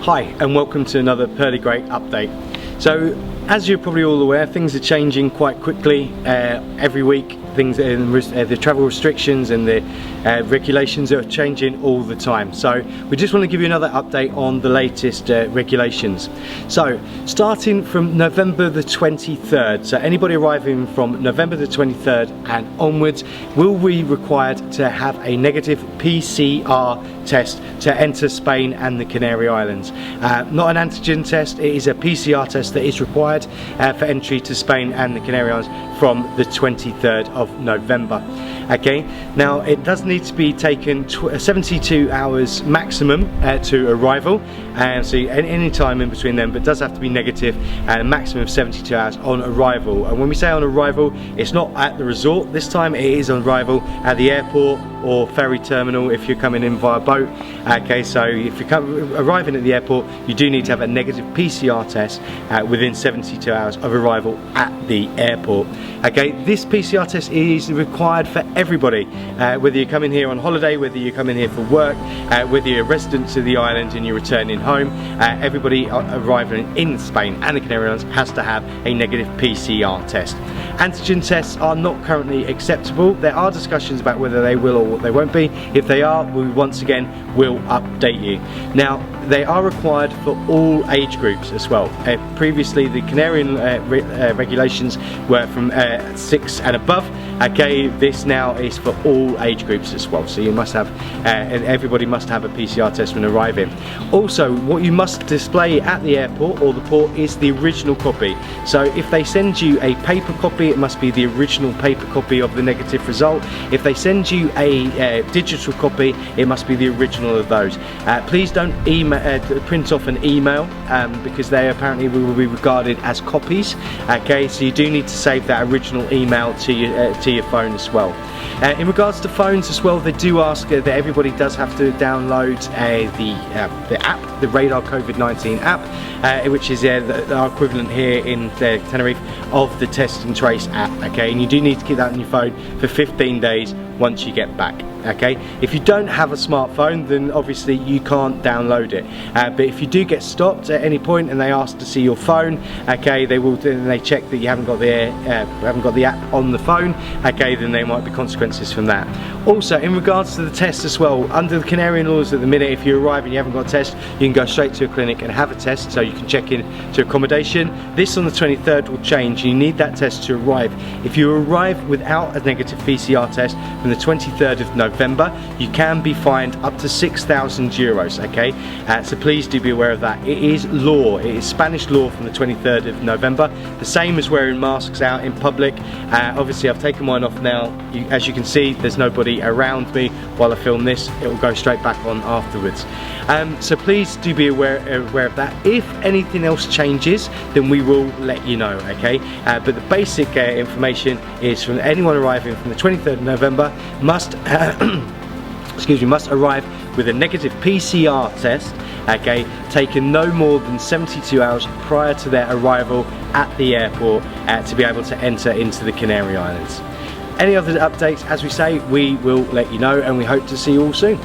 Hi and welcome to another Pearly Great update. So as you're probably all aware, things are changing quite quickly every week. The travel restrictions and the regulations are changing all the time. So we just want to give you another update on the latest regulations. So starting from November the 23rd, so anybody arriving from November the 23rd and onwards will be required to have a negative PCR test to enter Spain and the Canary Islands. Not an antigen test, it is a PCR test that is required for entry to Spain and the Canary Islands from the 23rd of November. Okay, now it does need to be taken 72 hours maximum to arrival, so any time in between them, but it does have to be negative and a maximum of 72 hours on arrival. And when we say on arrival, it's not at the resort this time, it is on arrival at the airport or ferry terminal if you're coming in via boat. Okay, so if you're arriving at the airport, you do need to have a negative PCR test within 72 hours of arrival at the airport. Okay, this PCR test is required for everybody, whether you're coming here on holiday, whether you're coming here for work, whether you're a resident to the island and you're returning home. Everybody arriving in Spain and the Canary Islands has to have a negative PCR test. Antigen tests are not currently acceptable. There are discussions about whether they will or they won't be. If they are, we once again will update you. Now, they are required for all age groups as well. Previously, the Canarian regulations were from 6 and above. Okay, this now is for all age groups as well. So you must have, everybody must have a PCR test when arriving. Also, what you must display at the airport or the port is the original copy. So if they send you a paper copy, it must be the original paper copy of the negative result. If they send you a digital copy, it must be the original of those. Please don't print off an email because they apparently will be regarded as copies. Okay, so you do need to save that original email to your phone as well. In regards to phones as well, they do ask that everybody does have to download the app, the Radar COVID-19 app, which is our equivalent here in Tenerife of the Test and Trace app. Okay, and you do need to keep that on your phone for 15 days once you get back. Okay, if you don't have a smartphone, then obviously you can't download it. But if you do get stopped at any point and they ask to see your phone, okay, they check that you haven't got the app on the phone. Okay, then there might be consequences from that. Also, in regards to the test as well, under the Canarian laws at the minute, if you arrive and you haven't got a test, you can go straight to a clinic and have a test, so you can check in to accommodation. This on the 23rd will change. You need that test to arrive. If you arrive without a negative PCR test from the 23rd of November, you can be fined up to 6,000 euros. Okay, so please do be aware of that. It is law, it is Spanish law from the 23rd of November. The same as wearing masks out in public. Obviously I've taken mine off now. As you can see, there's nobody around me while I film this. It will go straight back on afterwards. So please do be aware of that. If anything else changes, then we will let you know. Okay, but the basic information is from anyone arriving from the 23rd of November must must arrive with a negative PCR test, okay, taken no more than 72 hours prior to their arrival at the airport to be able to enter into the Canary Islands. Any other updates, as we say, we will let you know, and we hope to see you all soon.